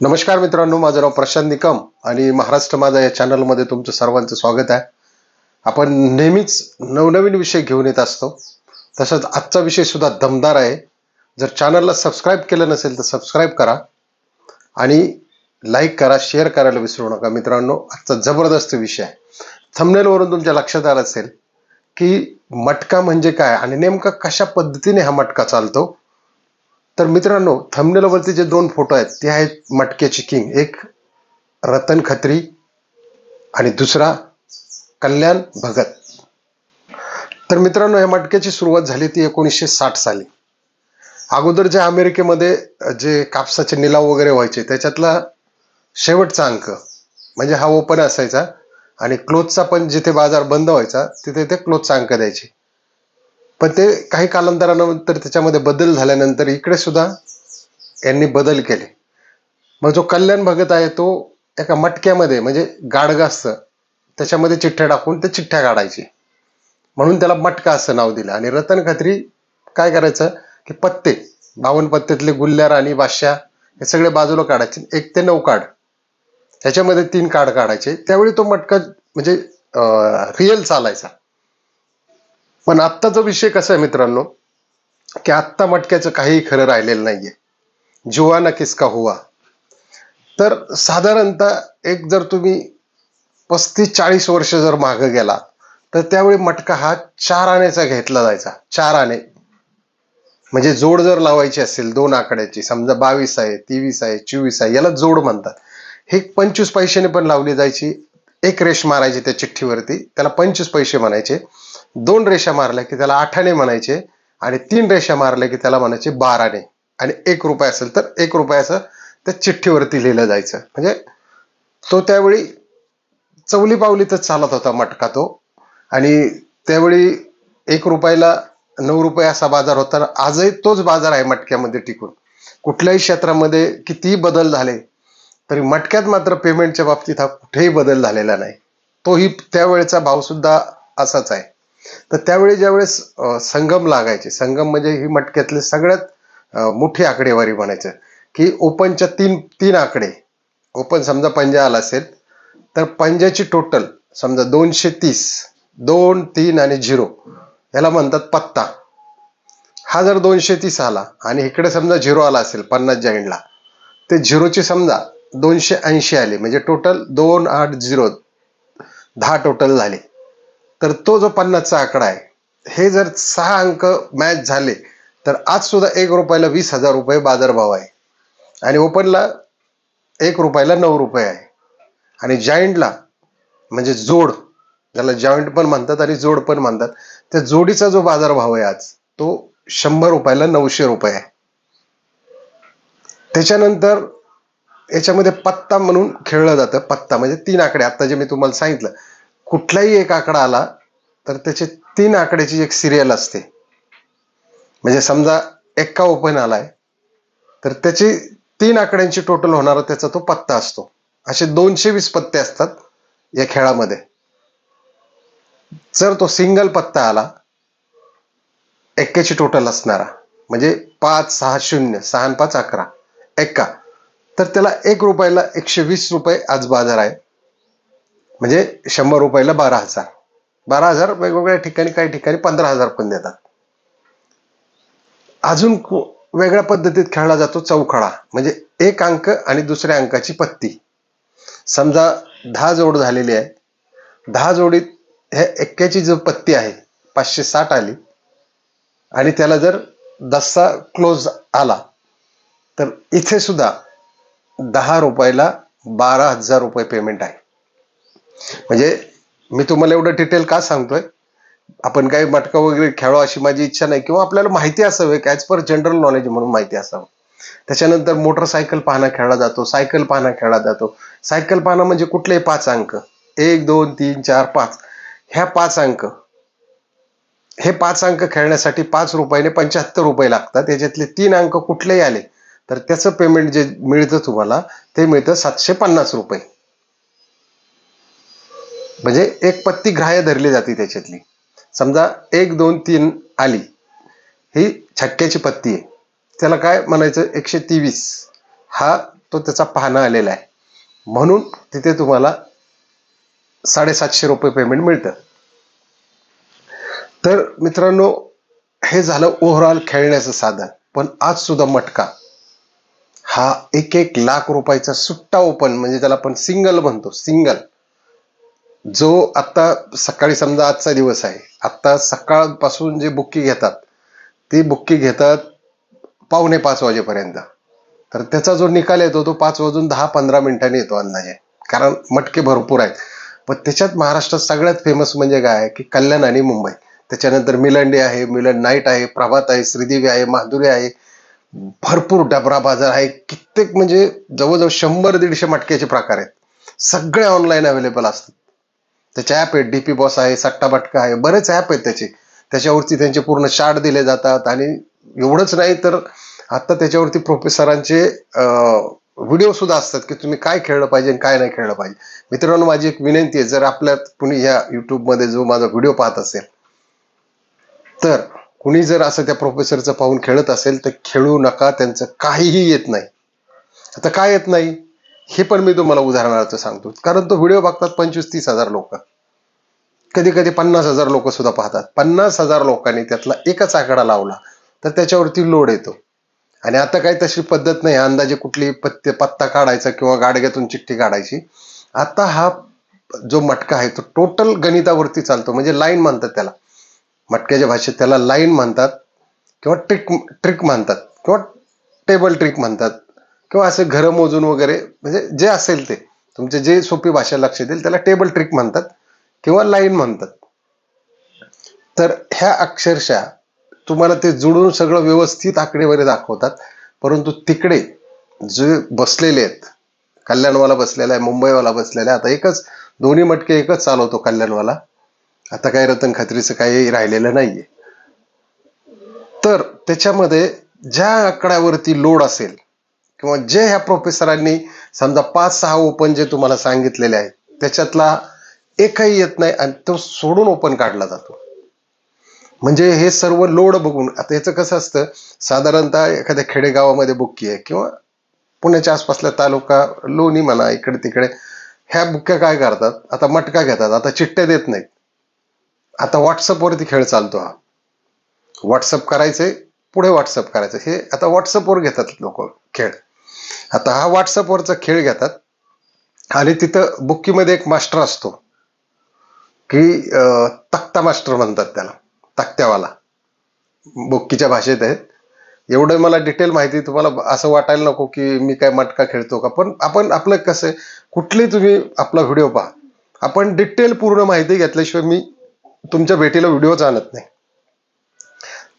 नमस्कार मित्रांनो, माझं नाव प्रशांत निकम आणि महाराष्ट्र माझा या चॅनलमध्ये तुमचं सर्वांचं स्वागत आहे. आपण नेहमीच नवनवीन विषय घेऊन येत असतो. तसंच आजचा विषय सुद्धा दमदार आहे. जर चॅनलला सबस्क्राईब केलं नसेल तर सबस्क्राईब करा आणि लाईक करा, शेअर करायला विसरू नका. मित्रांनो, आजचा जबरदस्त विषय आहे. थंबनेलवरून तुमच्या लक्षात आलं असेल की मटका म्हणजे काय आणि नेमका कशा पद्धतीने हा मटका चालतो. तर मित्रांनो, थंबनेलवरती जे दोन फोटो आहेत ते आहेत मटक्याची किंग. एक रतन खत्री आणि दुसरा कल्याण भगत. तर मित्रांनो, या मटक्याची सुरुवात झाली ती 1960 साली. अगोदर जे अमेरिकेमध्ये जे कापसाचे निलाव वगैरे व्हायचे त्याच्यातला शेवटचा अंक म्हणजे हा ओपन असायचा आणि क्लोथचा पण जिथे बाजार बंद व्हायचा तिथे ते क्लोथचा अंक द्यायचे. पण ते काही कालांतरानंतर त्याच्यामध्ये बदल झाल्यानंतर इकडे सुद्धा यांनी बदल केले. मग जो कल्याण भगत आहे तो एका मटक्यामध्ये म्हणजे गाडग असतं त्याच्यामध्ये चिठ्ठ्या टाकून ते चिठ्ठ्या काढायची, म्हणून त्याला मटका असं नाव दिलं. आणि रतन खत्री काय करायचं की पत्ते 52 पत्त्यातले गुल्ल्या, राणी, बादशाह हे सगळे बाजूला काढायचे. 1 ते 9 कार्ड, ह्याच्यामध्ये 3 कार्ड काढायचे. त्यावेळी तो मटका म्हणजे रिअल चालायचा. पण आत्ताचा विषय कसा आहे मित्रांनो की आत्ता मटक्याचं काही खरं राहिलेलं नाहीये. जुआ ना किसका हुआ. तर साधारणतः एक जर तुम्ही 35-40 वर्ष जर मागे गेला तर त्यावेळी मटका हा 4 आण्याचा घेतला जायचा. 4 आणे म्हणजे जोड जर लावायची असेल 2 आकड्याची, समजा 22 आहे, 23 आहे, 24 आहे, याला जोड म्हणतात. हे 25 पैशाने पण लावली जायची. एक रेष मारायची त्या चिठ्ठीवरती, त्याला 25 पैसे म्हणायचे. 2 रेषा मारल्या की त्याला 8 आणे म्हणायचे आणि 3 रेषा मारल्या की त्याला म्हणायचे 12 आणे. आणि 1 रुपया असेल तर 1 रुपयाचं त्या चिठ्ठीवरती लिहिलं जायचं. म्हणजे तो त्यावेळी चवली पावलीतच चालत होता मटका तो. आणि त्यावेळी 1 रुपयाला 9 रुपये असा बाजार होता. आजही तोच बाजार आहे मटक्यामध्ये टिकून. कुठल्याही क्षेत्रामध्ये कितीही बदल झाले तरी मटक्यात मात्र पेमेंटच्या बाबतीत हा कुठेही बदल झालेला नाही. तोही त्यावेळेचा भाव सुद्धा असाच आहे. तर त्यावेळी ज्यावेळेस संगम लागायचे, संगम म्हणजे ही मटक्यातले सगळ्यात मोठी आकडेवारी म्हणायचं की ओपनच्या तीन आकडे. ओपन समजा पंजा आला असेल तर पंजाची टोटल समजा 230, 2, 3 आणि 0 याला म्हणतात पत्ता. हा जर 230 आला आणि इकडे समजा 0 आला असेल 50 जॉईंटला, ते 0ची समजा 280 आले म्हणजे टोटल 2, 8, 0 10 टोटल झाले. तर तो जो 50चा आकडा आहे, हे जर 6 अंक मॅच झाले तर आज सुद्धा 1 रुपयाला 20,000 रुपये बाजारभाव आहे. आणि ओपनला 1 रुपयाला 9 रुपये आहे. आणि जॉईंटला म्हणजे जोड, ज्याला जॉईंट पण म्हणतात आणि जोड पण म्हणतात, त्या जोडीचा जो बाजारभाव आहे आज तो 100 रुपयाला 900 रुपये आहे. त्याच्यानंतर याच्यामध्ये पत्ता म्हणून खेळलं जातं. पत्ता म्हणजे 3 आकडे. आता जे मी तुम्हाला सांगितलं, कुठलाही एक आकडा आला तर त्याचे 3 आकड्याची एक सिरियल असते. म्हणजे समजा एक्का ओपन आलाय तर त्याची 3 आकड्यांची टोटल होणारा त्याचा तो पत्ता असतो. असे 220 पत्ते असतात या खेळामध्ये. जर तो सिंगल पत्ता आला एक्क्याची टोटल असणारा म्हणजे 5, 6, 0, 6 आणि 5 11 एक्का, तर त्याला 1 रुपयाला 120 रुपये आज बाजार आहे. म्हणजे 100 रुपयाला 12,000. 12,000 वेगवेगळ्या ठिकाणी, काही ठिकाणी 15,000 पण देतात. अजून वेगळ्या पद्धतीत खेळला जातो चौखडा. म्हणजे 1 अंक आणि दुसऱ्या अंकाची पत्ती. समजा 10 जोड झालेली आहे. 10 जोडीत ह्या एक्क्याची जो पत्ती आहे 560 आली आणि त्याला जर 10चा क्लोज आला तर इथे सुद्धा 10 रुपयाला 12,000 रुपये पेमेंट आहे. म्हणजे मी तुम्हाला एवढं डिटेल का सांगतोय, आपण काही मटका वगैरे खेळू अशी माझी इच्छा नाही, किंवा आपल्याला माहिती असावं ॲज पर जनरल नॉलेज म्हणून माहिती असावं. त्याच्यानंतर मोटरसायकल पाहणं खेळला जातो, सायकल पाहणं खेळला जातो. सायकल पाहणं म्हणजे कुठलेही 5 अंक, 1, 2, 3, 4, 5, ह्या 5 अंक, हे 5 अंक खेळण्यासाठी 5 रुपयाने 75 रुपये लागतात. याच्यातले 3 अंक कुठलेही आले तर त्याचं पेमेंट जे मिळतं तुम्हाला ते मिळतं 750 रुपये. म्हणजे एक पत्ती ग्राह्य धरली जाते त्याच्यातली. समजा 1, 2, 3 आली, ही छक्क्याची पत्ती आहे, त्याला काय म्हणायचं 123. हा तो त्याचा पाहणा आलेला आहे, म्हणून तिथे तुम्हाला 750 रुपये पेमेंट मिळतं. तर मित्रांनो, हे झालं ओव्हरऑल खेळण्याचं साधन. पण आज सुद्धा मटका हा 1-1 लाख रुपयाचा सुट्टा ओपन, म्हणजे त्याला आपण सिंगल म्हणतो, सिंगल, जो आता सकाळी, समजा आजचा दिवस आहे, आता सकाळपासून जे बुक्की घेतात ती बुक्की घेतात 4:45 वाजेपर्यंत. तर त्याचा जो निकाल येतो तो 5:10-15 येतो अंदाजे, कारण मटके भरपूर आहेत. पण त्याच्यात महाराष्ट्रात सगळ्यात फेमस म्हणजे काय आहे की कल्याण आणि मुंबई. त्याच्यानंतर मिलंडी आहे, मिलन नाईट आहे, प्रभात आहे, श्रीदेवी आहे, माधुरी आहे, भरपूर डबरा बाजार आहे, कित्येक, म्हणजे जवळजवळ 100-150 मटक्याचे प्रकार आहेत. सगळे ऑनलाईन अवेलेबल असतात. त्याचे ॲप आहेत, डीपी बॉस आहे, सट्टा मटका आहे, बरेच ॲप आहेत त्याचे. त्याच्यावरती त्यांचे पूर्ण चार्ट दिले जातात. आणि एवढंच नाही तर आता त्याच्यावरती प्रोफेसरांचे व्हिडिओ सुद्धा असतात की तुम्ही काय खेळलं पाहिजे आणि काय नाही खेळलं पाहिजे. मित्रांनो, माझी एक विनंती आहे, जर आपल्यात कुणी ह्या युट्यूबमध्ये जो माझा व्हिडिओ पाहत असेल, तर कुणी जर असं त्या प्रोफेसरचं पाहून खेळत असेल तर खेळू नका, त्यांचं काहीही येत नाही. आता काय येत नाही हे पण मी तुम्हाला उदाहरणार्थ सांगतो, कारण तो व्हिडिओ बघतात 25-30 हजार लोक, कधी कधी 50,000 लोक सुद्धा पाहतात. 50,000 लोकांनी त्यातला एकच आकडा लावला तर त्याच्यावरती लोड येतो. आणि आता काही तशी पद्धत नाही अंदाजे कुठली पत्ता काढायचा किंवा गाडग्यातून चिठ्ठी काढायची. आता हा जो मटका आहे तो टोटल गणितावरती चालतो, म्हणजे लाईन म्हणतात त्याला, मटक्याच्या भाषेत त्याला लाईन म्हणतात, किंवा ट्रिक म्हणतात, किंवा टेबल ट्रिक म्हणतात, किंवा असे घरं मोजून वगैरे, म्हणजे जे असेल ते तुमचे जे सोपी भाषा लक्षात येईल त्याला टेबल ट्रिक म्हणतात किंवा लाईन म्हणतात. तर ह्या अक्षरशः तुम्हाला ते जुळून सगळं व्यवस्थित आकडेवारी दाखवतात. परंतु तिकडे जे बसलेले आहेत, कल्याणवाला बसलेला आहे, मुंबईवाला बसलेला आहे, आता एकच, दोन्ही मटके एकच चालवतो कल्याणवाला. आता काही रतन खत्रीचं काही राहिलेलं नाहीये. तर त्याच्यामध्ये ज्या आकड्यावरती लोड असेल, किंवा जे ह्या प्रोफेसरांनी समजा 5-6 ओपन जे तुम्हाला सांगितलेले आहेत त्याच्यातला एकही येत नाही आणि तो सोडून ओपन काढला जातो. म्हणजे हे सर्व लोड बघून, आता याचं कसं असतं, साधारणतः एखाद्या खेडेगावामध्ये बुक्की आहे किंवा पुण्याच्या आसपासला तालुका, लोणी म्हणा, इकडे तिकडे, ह्या बुक्क्या काय करतात, आता मटका घेतात, आता चिठ्ठ्या देत नाहीत, आता व्हॉट्सअपवरती खेळ चालतो. हा व्हॉट्सअप करायचे, पुढे व्हॉट्सअप करायचं, हे आता व्हॉट्सअपवर घेतात लोक खेळ. आता हा व्हॉट्सअपवरचा खेळ घेतात आणि तिथं बुक्कीमध्ये एक मास्टर असतो की तक्ता मास्टर म्हणतात त्याला, तक्त्यावाला, बुक्कीच्या भाषेत आहे. एवढं मला डिटेल माहिती, तुम्हाला असं वाटायला नको की मी काय मटका खेळतो का. पण आपण आपलं कसं आहे, कुठली तुम्ही आपला व्हिडिओ पहा, आपण डिटेल पूर्ण माहिती घेतल्याशिवाय मी तुमच्या भेटीला व्हिडिओच आणत नाही.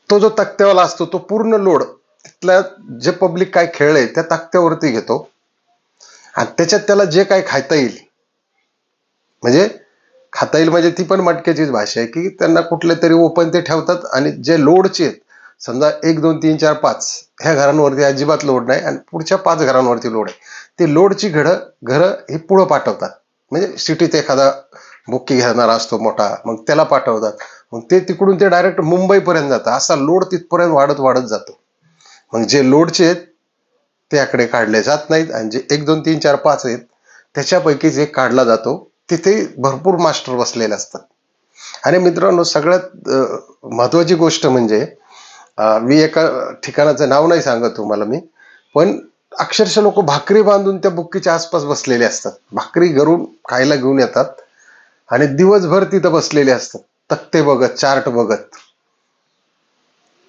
तो जो तक्त्यावाला असतो तो पूर्ण लोड तिथल्या जे पब्लिक काय खेळलंय त्या तक्त्यावरती घेतो आणि त्याच्यात त्याला जे काय खाता येईल, म्हणजे खाता येईल म्हणजे ती पण मटक्याचीच भाषा आहे की त्यांना कुठले तरी ओपन ते ठेवतात आणि जे लोडचे आहेत, समजा 1, 2, 3, 4, 5 ह्या घरांवरती अजिबात लोड नाही आणि पुढच्या 5 घरांवरती लोड आहे, ते लोडची घरं हे पुढं पाठवतात. म्हणजे सिटीत एखादा बुक्की घेणारा असतो मोठा, मग त्याला पाठवतात, मग ते तिकडून ते डायरेक्ट मुंबईपर्यंत जातं. असा लोड तिथपर्यंत वाढत वाढत जातो. मग जे लोडचे आहेत ते आकडे काढले जात नाहीत आणि जे 1, 2, 3, 4, 5 आहेत त्याच्यापैकी जे काढला जातो तिथे भरपूर मास्टर बसलेले असतात. आणि मित्रांनो, सगळ्यात महत्वाची गोष्ट म्हणजे, मी एका ठिकाणाचं नाव नाही सांगत तुम्हाला मी, पण अक्षरशः लोक भाकरी बांधून त्या बुक्कीच्या आसपास बसलेले असतात, भाकरी घरून खायला घेऊन येतात आणि दिवसभर तिथं बसलेले असतात, तक्ते बघत, चार्ट बघत.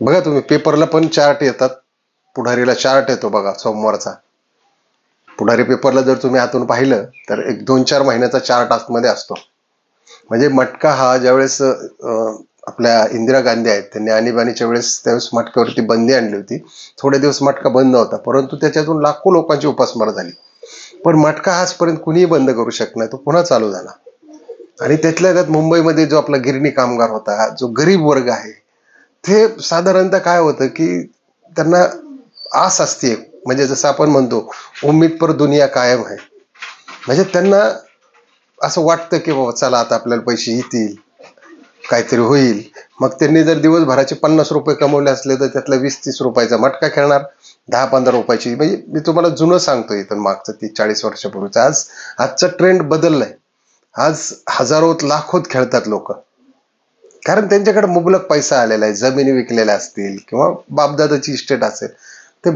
बघा तुम्ही, पेपरला पण चार्ट येतात, पुढारीला चार्ट येतो बघा सोमवारचा. पुढारी पेपरला जर तुम्ही आतून पाहिलं तर एक 2-4 महिन्याचा चार्ट आतमध्ये असतो. म्हणजे मटका हा ज्यावेळेस आपल्या इंदिरा गांधी आहेत, त्यांनी आणीबाणीच्या वेळेस त्यावेळेस मटक्यावरती बंदी आणली होती. थोडे दिवस मटका बंद होता, परंतु त्याच्यातून लाखो लोकांची उपासमार झाली. पण मटका आजपर्यंत कुणीही बंद करू शकत नाही, तो पुन्हा चालू झाला. आणि त्यातल्या त्यात मुंबईमध्ये जो आपला गिरणी कामगार होता, जो गरीब वर्ग आहे, ते साधारणतः काय होतं की त्यांना आस असते, म्हणजे जसं आपण म्हणतो उम्मीद पर दुनिया कायम आहे. म्हणजे त्यांना असं वाटतं की बाबा चला आता आपल्याला पैसे येतील, काहीतरी होईल. मग त्यांनी जर दिवसभराचे 50 रुपये कमवले असले तर त्यातला 20-30 रुपयाचा मटका खेळणार, 10-15 रुपयाची, म्हणजे मी तुम्हाला जुनं सांगतो इथून मागचं 30-40 वर्षापूर्वीचं. आजचा ट्रेंड बदललाय. आज हजारोत लाखोत खेळतात लोक, कारण त्यांच्याकडे मुबलक पैसा आलेला आहे. जमिनी विकलेल्या असतील किंवा बापदादाची इस्टेट असेल, ते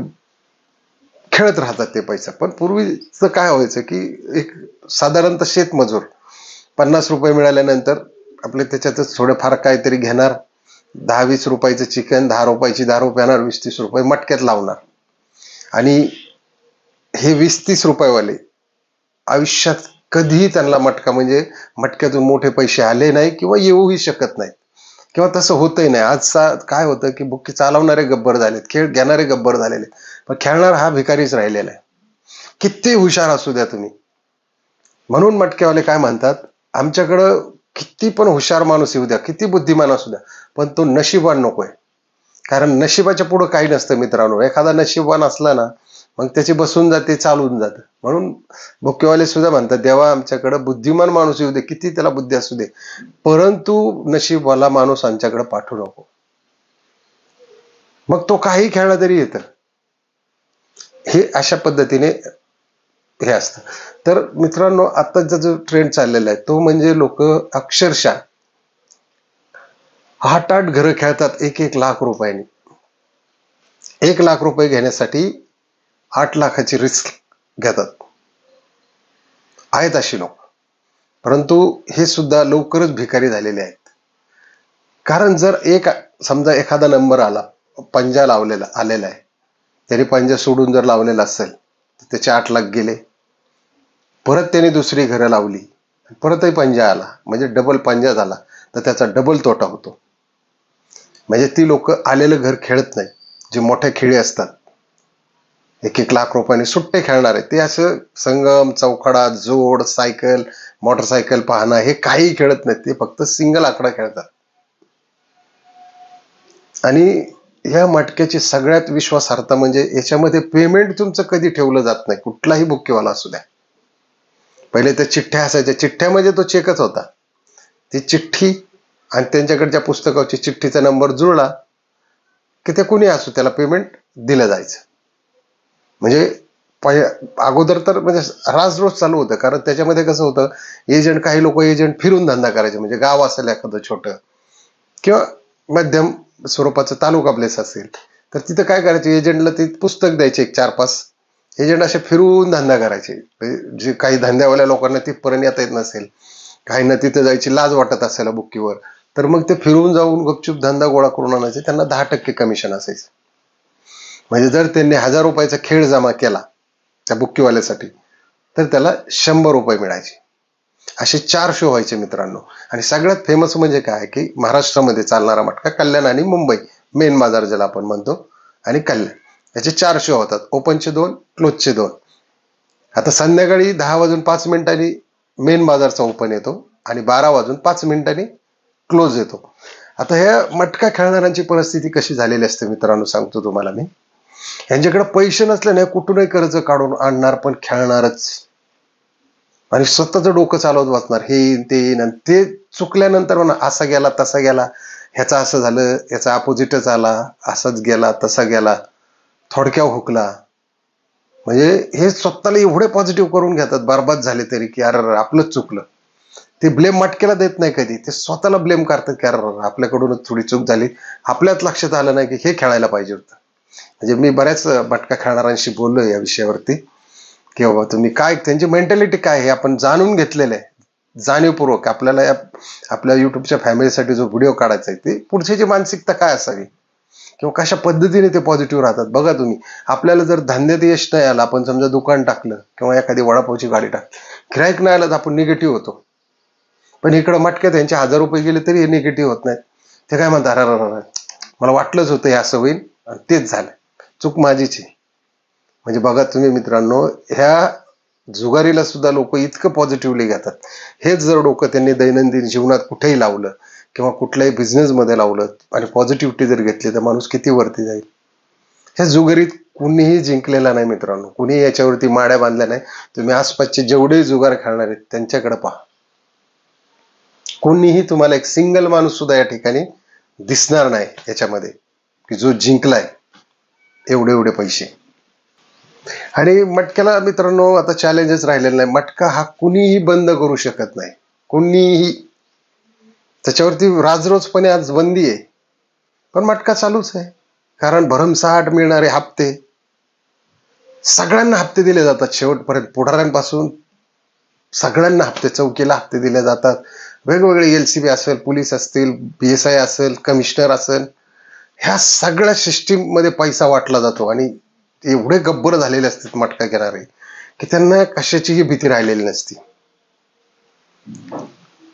खेळत राहतात ते पैसा. पण पूर्वीचं काय व्हायचं की एक साधारणतः शेतमजूर 50 रुपये मिळाल्यानंतर आपले त्याच्यातच थोडेफार काहीतरी घेणार, 10-20 रुपयाचं चिकन, 10 रुपयाची दारू प्याणार, 20-30 रुपये मटक्यात लावणार. आणि हे 20-30 रुपयेवाले आयुष्यात कधीही त्यांना मटका, म्हणजे मटक्यातून मोठे पैसे आले नाही किंवा येऊही शकत नाहीत, किंवा तसं होतही नाही. आज काय होतं की बुक्की चालवणारे गब्बर झालेत, खेळ घेणारे गब्बर झालेले, पण खेळणारा हा भिकारीच राहिलेला आहे. किती हुशार असू द्या तुम्ही. म्हणून मटक्यावाले काय म्हणतात, आमच्याकडं किती पण हुशार माणूस येऊ द्या, किती बुद्धिमान असू द्या, पण तो नशिबान नकोय. कारण नशिबाच्या पुढं काही नसतं मित्रांनो. एखादा नशिबान असला ना, मग त्याची बसून जाते, चालून जातं. म्हणून भुकेवाले सुद्धा म्हणतात, देवा आमच्याकडे बुद्धिमान माणूस येऊ दे, किती त्याला बुद्धी असू दे, परंतु नशीबवाला माणूस आमच्याकडे पाठवू नको. मग तो काही खेळला तरी येतं. हे अशा पद्धतीने हे असतं. तर मित्रांनो, आताचा जो ट्रेंड चाललेला आहे तो म्हणजे लोक अक्षरशः 8-8 घरं खेळतात 1-1 लाख रुपयांनी. 1 लाख रुपये घेण्यासाठी 8 लाखाची रिस्क घेतात. आहेत अशी लोक, परंतु हे सुद्धा लवकरच भिकारी झालेले आहेत. कारण जर समजा एखादा नंबर आला, पंजा आलेला आहे, तरी पंजा सोडून जर लावलेला असेल तर त्याचे 8 लाख गेले. परत त्याने दुसरी घरं लावली, परतही पंजा आला, म्हणजे डबल पंजा झाला, तर त्याचा डबल तोटा होतो. म्हणजे ती लोक आलेलं घर खेळत नाही. जे मोठ्या खेळी असतात 1-1 लाख रुपयाने सुट्टे खेळणारे, ते असं संगम, चौकडा, जोड, सायकल, मोटरसायकल पाहणं हे काही खेळत नाहीत. ते फक्त सिंगल आकडा खेळतात. आणि ह्या मटक्याची सगळ्यात विश्वासार्हता म्हणजे याच्यामध्ये पेमेंट तुमचं कधी ठेवलं जात नाही. कुठलाही बुक्कीवाला असू द्या. पहिले त्या चिठ्ठ्या असायच्या, चिठ्ठ्या म्हणजे तो चेकच होता. ती चिठ्ठी आणि त्यांच्याकडच्या पुस्तकाची चिठ्ठीचा नंबर जुळला की ते कुणी असू त्याला पेमेंट दिलं जायचं. म्हणजे अगोदर तर म्हणजे राजरोज चालू होतं. कारण त्याच्यामध्ये कसं होतं, एजंट, काही लोक एजंट फिरून धंदा करायचे. म्हणजे गाव असेल एखादं छोटं किंवा मध्यम स्वरूपाचं तालुका प्लेस असेल, तर तिथं काय करायचे, एजंटला ते पुस्तक द्यायचे, 1-4-5 एजंट असे फिरून धंदा करायचे. जे काही धंद्यावाल्या लोकांना तिथपर्यंत येता येत नसेल, काहींना तिथं जायची लाज वाटत असायला बुक्कीवर, तर मग ते फिरून जाऊन गपचूप धंदा गोळा करून आणायचे. त्यांना 10% कमिशन असायचं. म्हणजे जर त्यांनी 1000 रुपयाचा खेळ जमा केला त्या बुक्कीवाल्यासाठी, तर त्याला 100 रुपये मिळायचे. असे 4 शो व्हायचे मित्रांनो. आणि सगळ्यात फेमस म्हणजे काय की महाराष्ट्रामध्ये चालणारा मटका कल्याण आणि मुंबई, मेन बाजार ज्याला आपण म्हणतो, आणि कल्याण, याचे 4 शो होतात. ओपनचे 2, क्लोजचे 2. आता संध्याकाळी 10:05 मेन बाजारचा ओपन येतो आणि 12:05 क्लोज येतो. आता ह्या मटका खेळणाऱ्यांची परिस्थिती कशी झालेली असते मित्रांनो, सांगतो तुम्हाला मी. यांच्याकडे पैसे नसल्याने कुठूनही कर्ज काढून आणणार, पण खेळणारच. आणि स्वतःचं डोकं चालवत बसणार, हे येईन ते येईन, आणि ते चुकल्यानंतर म्हणा असा गेला तसा गेला, ह्याचा असं झालं, ह्याचा अपोजिटच आला, असाच गेला तसा गेला, थोडक्यावर हुकला. म्हणजे हे स्वतःला एवढे पॉझिटिव्ह करून घेतात बरबाद झाले तरी, की अरे आपलंच चुकलं. ते ब्लेम मटक्याला देत नाही कधी, ते स्वतःला ब्लेम करतात की अरे आपल्याकडूनच थोडी चूक झाली, आपल्याच लक्षात आलं नाही की हे खेळायला पाहिजे होतं. म्हणजे मी बऱ्याच मटका खेळणाऱ्यांशी बोललो या विषयावरती, की बाबा तुम्ही काय, त्यांची मेंटॅलिटी काय हे आपण जाणून घेतलेलं आहे जाणीवपूर्वक. आपल्याला आपल्या युट्यूबच्या फॅमिलीसाठी जो व्हिडिओ काढायचा आहे, ते पुढच्याची मानसिकता काय असावी किंवा कशा पद्धतीने ते पॉझिटिव्ह राहतात. बघा तुम्ही, आपल्याला जर धंद्यात यश नाही आलं, आपण समजा दुकान टाकलं किंवा एखादी वडापावची गाडी टाकली, गिराईक नाही आलं तर आपण निगेटिव्ह होतो. पण इकडं मटक्यात त्यांचे 1000 रुपये गेले तरी हे निगेटिव्ह होत नाहीत. ते काय म्हणतात, अरे मला वाटलंच होतं हे असं होईल आणि तेच झालं, चूक माझीच आहे. म्हणजे बघा तुम्ही मित्रांनो, ह्या जुगारीला सुद्धा लोक इतकं पॉझिटिव्हली घेतात. हेच जर डोकं त्यांनी दैनंदिन जीवनात कुठेही लावलं किंवा कुठल्याही बिझनेसमध्ये लावलं आणि पॉझिटिव्हिटी जर घेतली, तर माणूस किती वरती जाईल. ह्या जुगारीत कुणीही जिंकलेला नाही मित्रांनो, कुणीही याच्यावरती माड्या बांधल्या नाही. तुम्ही आसपासचे जेवढे जुगार खेळणार आहेत त्यांच्याकडे पहा, कोणीही तुम्हाला एक सिंगल माणूस सुद्धा या ठिकाणी दिसणार नाही याच्यामध्ये की जो जिंकलाय. एवढे एवढे पैसे. आणि मटक्याला मित्रांनो आता चॅलेंजच राहिलेलं नाही. मटका हा कुणीही बंद करू शकत नाही, कुणीही. त्याच्यावरती राजरोजपणे आज बंदी आहे, पण मटका चालूच आहे. कारण भरमसाठ मिळणारे हप्ते, सगळ्यांना हप्ते दिले जातात शेवटपर्यंत, पुढाऱ्यांपासून सगळ्यांना हप्ते, चौकीला हप्ते दिले जातात. वेगवेगळे LCB असेल, पोलीस असतील, PSI असेल, कमिशनर असेल, ह्या सगळ्या सिस्टीम मध्ये पैसा वाटला जातो. आणि एवढे गब्बर झालेले असतात मटका घेणारे की त्यांना कशाचीही भीती राहिलेली नसती.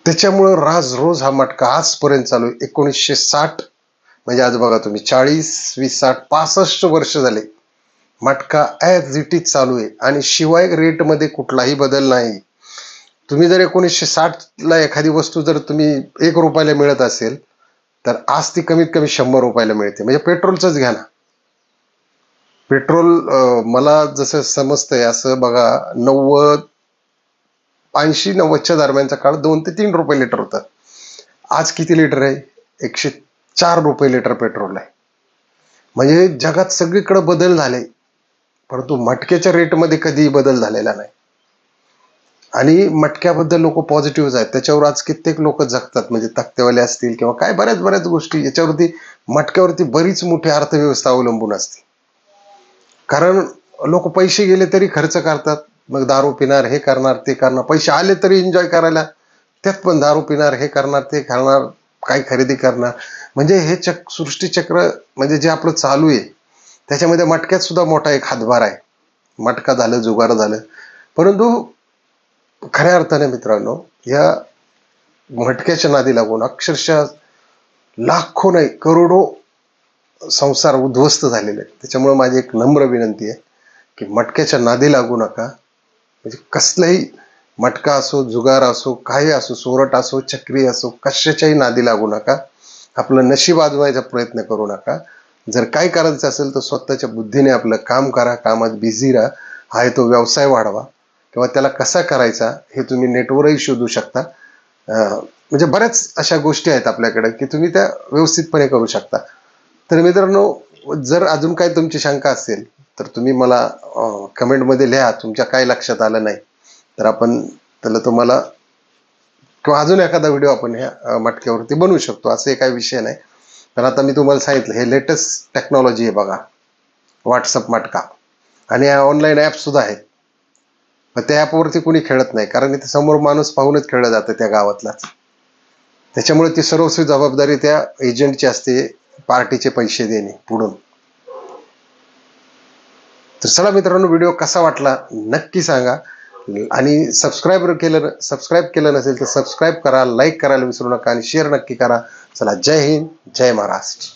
त्याच्यामुळं रोज हा मटका आजपर्यंत चालू आहे. 1960 म्हणजे आज बघा तुम्ही 40, 20, 60, 65 वर्ष झाले मटका ॲज इट इज चालू आहे. आणि शिवाय रेटमध्ये कुठलाही बदल नाही. तुम्ही जर 1960ला एखादी वस्तू जर तुम्ही 1 रुपयाला मिळत असेल, तर आज ती कमीत कमी 100 रुपयाला मिळते. म्हणजे पेट्रोलचंच घ्या ना. पेट्रोल मला जसं समजतंय असं बघा, 80-90च्या दरम्यानचा काळ 2 ते 3 रुपये लिटर होतं. आज किती लिटर आहे? 104 रुपये लिटर पेट्रोल आहे. म्हणजे जगात सगळीकडे बदल झाले, परंतु मटक्याच्या रेटमध्ये कधीही बदल झालेला नाही. आणि मटक्याबद्दल लोक पॉझिटिव्ह आहेत. त्याच्यावर आज कित्येक लोक जगतात, म्हणजे तक्तेवाले असतील किंवा काय बऱ्याच गोष्टी याच्यावरती, मटक्यावरती बरीच मोठी अर्थव्यवस्था अवलंबून असते. कारण लोक पैसे गेले तरी खर्च करतात. मग दारू पिणार, हे करणार, ते करणार. पैसे आले तरी एन्जॉय करायला, त्यात पण दारू पिणार, हे करणार, ते करणार, काही खरेदी करणार. म्हणजे हे सृष्टीचक्र म्हणजे जे आपलं चालू आहे, त्याच्यामध्ये मटक्यात सुद्धा मोठा एक हातभार आहे. मटका झालं, जुगार झालं. परंतु खऱ्या अर्थाने मित्रांनो, या मटक्याच्या नादी लागून अक्षरशः लाखो नाही करोडो संसार उद्ध्वस्त झालेले आहेत. त्याच्यामुळे माझी एक नम्र विनंती आहे की मटक्याच्या नादी लागू नका. म्हणजे कसलाही मटका असो, जुगार असो, काही असो, सोरट असो, चक्री असो, कशाच्याही नादी लागू नका. आपलं नशीब आजमायचा प्रयत्न करू नका. जर काय करायचं असेल तर स्वतःच्या बुद्धीने आपलं काम करा, कामात बिझी राहा. आहे तो व्यवसाय वाढवा, किंवा त्याला कसा करायचा हे तुम्ही नेटवरही शोधू शकता. म्हणजे बऱ्याच अशा गोष्टी आहेत आपल्याकडे की तुम्ही त्या व्यवस्थितपणे करू शकता. तर मित्रांनो, जर अजून काही तुमची शंका असेल तर तुम्ही मला कमेंटमध्ये लिहा. तुमच्या काय लक्षात आलं नाही तर आपण तुम्हाला किंवा अजून एखादा व्हिडिओ आपण ह्या मटक्यावरती बनवू शकतो. असं काही विषय नाही. तर आता मी तुम्हाला सांगितलं, हे लेटेस्ट टेक्नॉलॉजी आहे बघा, व्हॉट्सअप मटका. आणि ऑनलाईन ॲप सुद्धा आहेत. पण त्या ॲपवरती कुणी खेळत नाही, कारण इथे समोर माणूस पाहूनच खेळलं जातं त्या गावातलाच. त्याच्यामुळे ती सर्वस्वी जबाबदारी त्या एजंटची असते, पार्टीचे पैसे देणे पुढून. तर चला मित्रांनो, व्हिडिओ कसा वाटला नक्की सांगा. आणि सबस्क्राईब केलं नसेल तर सबस्क्राईब करा, लाईक करायला विसरू नका आणि शेअर नक्की करा. चला, जय हिंद, जय महाराष्ट्र.